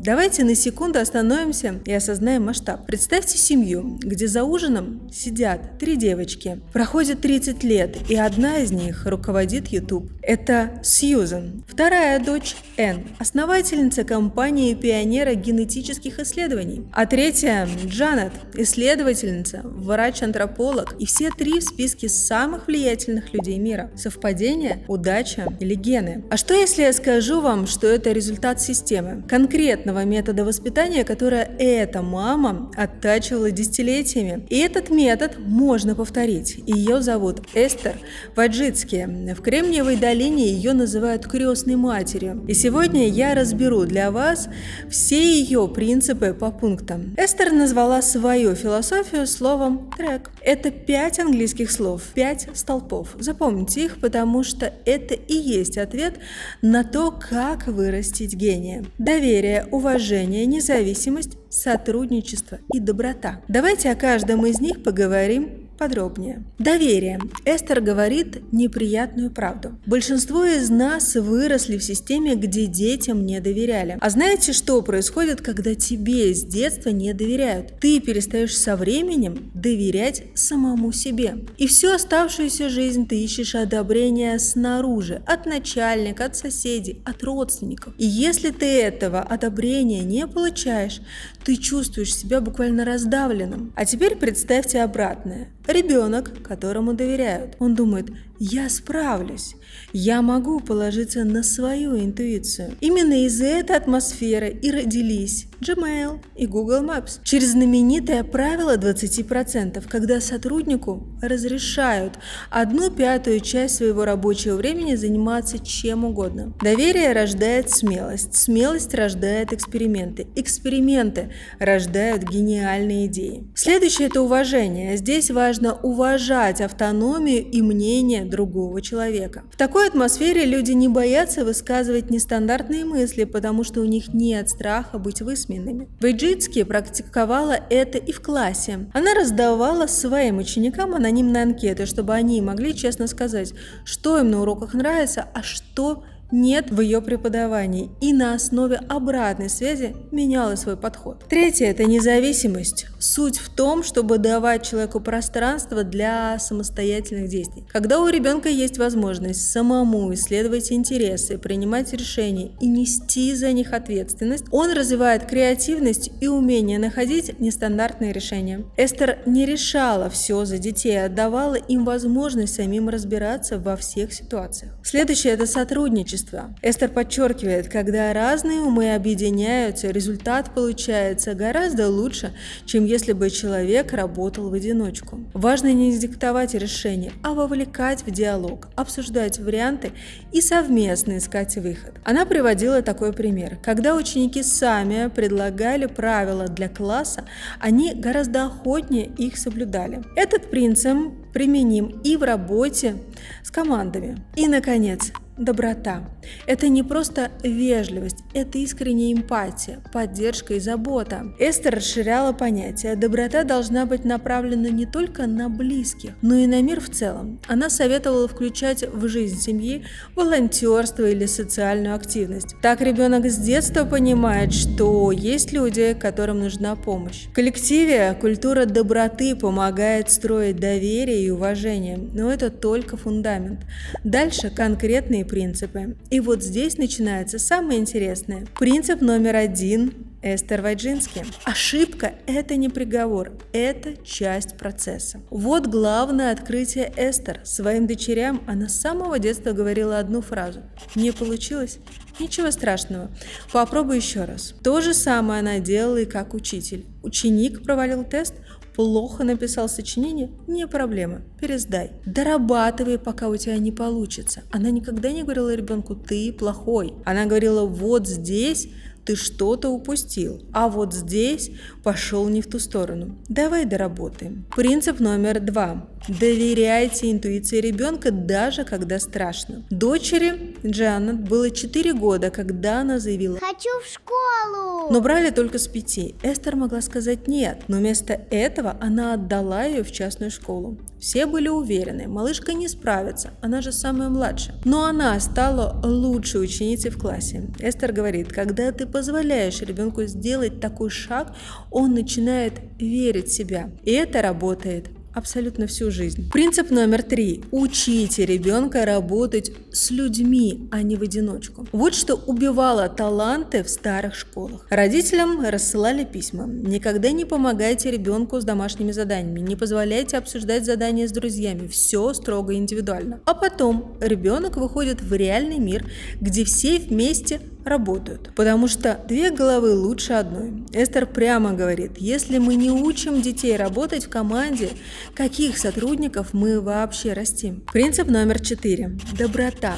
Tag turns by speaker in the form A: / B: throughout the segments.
A: Давайте на секунду остановимся и осознаем масштаб. Представьте семью, где за ужином сидят 3 девочки. Проходит 30 лет, и одна из них руководит YouTube. Это Сьюзан. Вторая дочь Энн, основательница компании пионера генетических исследований. А третья Джанет, исследовательница, врач-антрополог. И все 3 в списке самых влиятельных людей мира. Совпадение, удача или гены? А что если я скажу вам, что это результат системы, конкретного метода воспитания, которое эта мама оттачивала десятилетиями? И этот метод можно повторить. Ее зовут Эстер Ваджицки. В Кремниевой долине ее называют крестной матерью. И сегодня я разберу для вас все ее принципы по пунктам. Эстер назвала свою философию словом «трек». Это 5 английских слов, 5 столпов. Запомните их, потому что это и есть ответ на то, как вырастить гения. Доверие, уважение, независимость, сотрудничество и доброта. Давайте о каждом из них поговорим подробнее. Доверие. Эстер говорит неприятную правду. Большинство из нас выросли в системе, где детям не доверяли. А знаете, что происходит, когда тебе с детства не доверяют? Ты перестаешь со временем доверять самому себе. И всю оставшуюся жизнь ты ищешь одобрения снаружи, от начальника, от соседей, от родственников. И если ты этого одобрения не получаешь, ты чувствуешь себя буквально раздавленным. А теперь представьте обратное. Ребенок, которому доверяют. Он думает: я справлюсь, я могу положиться на свою интуицию. Именно из этой атмосферы и родились Gmail и Google Maps. Через знаменитое правило 20%, когда сотруднику разрешают 1/5 часть своего рабочего времени заниматься чем угодно. Доверие рождает смелость, смелость рождает эксперименты, эксперименты рождают гениальные идеи. Следующее – это уважение. Здесь важно уважать автономию и мнение другого человека. В такой атмосфере люди не боятся высказывать нестандартные мысли, потому что у них нет страха быть высмеянными. Ваджицки практиковала это и в классе. Она раздавала своим ученикам анонимные анкеты, чтобы они могли честно сказать, что им на уроках нравится, а что нет в ее преподавании, и на основе обратной связи меняла свой подход. Третье – это независимость. Суть в том, чтобы давать человеку пространство для самостоятельных действий. Когда у ребенка есть возможность самому исследовать интересы, принимать решения и нести за них ответственность, он развивает креативность и умение находить нестандартные решения. Эстер не решала все за детей, а давала им возможность самим разбираться во всех ситуациях. Следующее – это сотрудничество. Эстер подчеркивает, когда разные умы объединяются, результат получается гораздо лучше, чем если бы человек работал в одиночку. Важно не диктовать решения, а вовлекать в диалог, обсуждать варианты и совместно искать выход. Она приводила такой пример. Когда ученики сами предлагали правила для класса, они гораздо охотнее их соблюдали. Этот принцип применим и в работе с командами. И, наконец, доброта. Это не просто вежливость, это искренняя эмпатия, поддержка и забота. Эстер расширяла понятие. Доброта должна быть направлена не только на близких, но и на мир в целом. Она советовала включать в жизнь семьи волонтерство или социальную активность. Так ребенок с детства понимает, что есть люди, которым нужна помощь. В коллективе культура доброты помогает строить доверие и уважение, но это только фундамент. Дальше конкретные принципы. И вот здесь начинается самое интересное. Принцип номер 1 Эстер Ваджицки. Ошибка – это не приговор, это часть процесса. Вот главное открытие Эстер. Своим дочерям она с самого детства говорила одну фразу: «Не получилось? Ничего страшного, попробуй еще раз». То же самое она делала и как учитель. Ученик провалил тест, плохо написал сочинение, не проблема, пересдай. Дорабатывай, пока у тебя не получится. Она никогда не говорила ребенку: ты плохой. Она говорила: вот здесь ты что-то упустил, а вот здесь пошел не в ту сторону. Давай доработаем. Принцип номер 2. Доверяйте интуиции ребенка, даже когда страшно. Дочери Джанет было 4 года, когда она заявила:
B: хочу в школу.
A: Но брали только с 5. Эстер могла сказать нет, но вместо этого она отдала ее в частную школу. Все были уверены, малышка не справится, она же самая младшая. Но она стала лучшей ученицей в классе. Эстер говорит, когда ты позволяешь ребенку сделать такой шаг, он начинает верить в себя. И это работает абсолютно всю жизнь. Принцип номер 3. Учите ребенка работать с людьми, а не в одиночку. Вот что убивало таланты в старых школах. Родителям рассылали письма. Никогда не помогайте ребенку с домашними заданиями, не позволяйте обсуждать задания с друзьями. Все строго индивидуально. А потом ребенок выходит в реальный мир, где все вместе работают, потому что 2 головы лучше одной. Эстер прямо говорит, если мы не учим детей работать в команде, каких сотрудников мы вообще растим? Принцип номер 4. Доброта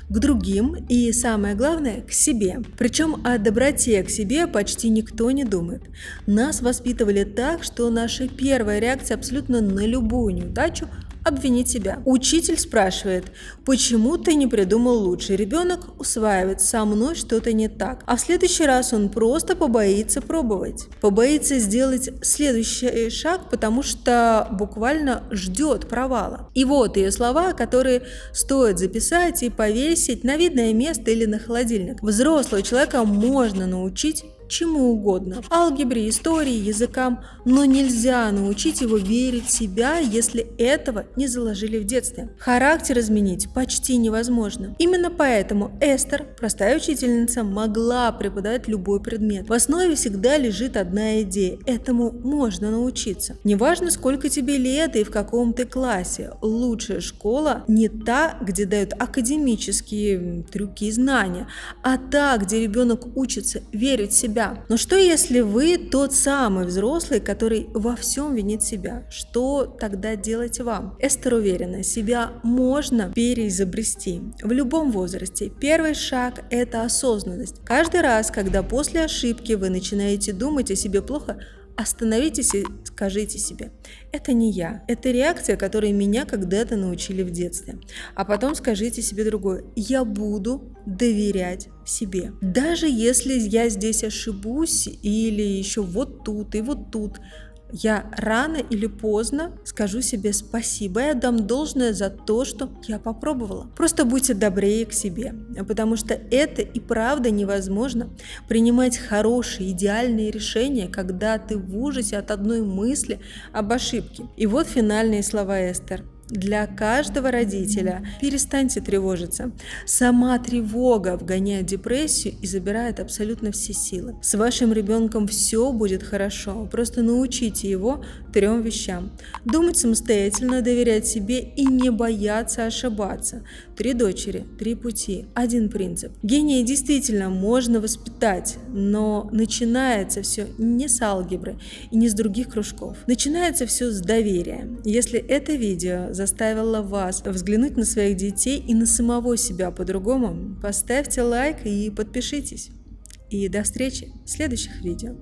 A: к другим и, самое главное, к себе. Причем о доброте к себе почти никто не думает. Нас воспитывали так, что наша первая реакция абсолютно на любую неудачу – обвинить себя. Учитель спрашивает, почему ты не придумал лучше? Ребенок усваивает, со мной что-то не так. А в следующий раз он просто побоится пробовать. Побоится сделать следующий шаг, потому что буквально ждет провала. И вот ее слова, которые стоит записать и повесить на видное место или на холодильник. Взрослого человека можно научить чему угодно, алгебре, истории, языкам, но нельзя научить его верить в себя, если этого не заложили в детстве. Характер изменить почти невозможно. Именно поэтому Эстер, простая учительница, могла преподавать любой предмет. В основе всегда лежит одна идея – этому можно научиться. Неважно, сколько тебе лет и в каком ты классе, лучшая школа не та, где дают академические трюки и знания, а та, где ребенок учится верить в себя. Но что если вы тот самый взрослый, который во всем винит себя? Что тогда делать вам? Эстер уверена, себя можно переизобрести в любом возрасте. Первый шаг – это осознанность. Каждый раз, когда после ошибки вы начинаете думать о себе плохо, остановитесь и скажите себе, это не я, это реакция, которой меня когда-то научили в детстве. А потом скажите себе другое, я буду доверять себе. Даже если я здесь ошибусь или еще вот тут и вот тут, я рано или поздно скажу себе спасибо и отдам должное за то, что я попробовала. Просто будьте добрее к себе, потому что это и правда невозможно принимать хорошие, идеальные решения, когда ты в ужасе от одной мысли об ошибке. И вот финальные слова Эстер. Для каждого родителя перестаньте тревожиться. Сама тревога вгоняет депрессию и забирает абсолютно все силы. С вашим ребенком все будет хорошо. Просто научите его 3 вещам. Думать самостоятельно, доверять себе и не бояться ошибаться. 3 дочери, 3 пути, 1 принцип. Гения действительно можно воспитать, но начинается все не с алгебры и не с других кружков. Начинается все с доверия. Если это видео заставило вас взглянуть на своих детей и на самого себя по-другому, поставьте лайк и подпишитесь. И до встречи в следующих видео.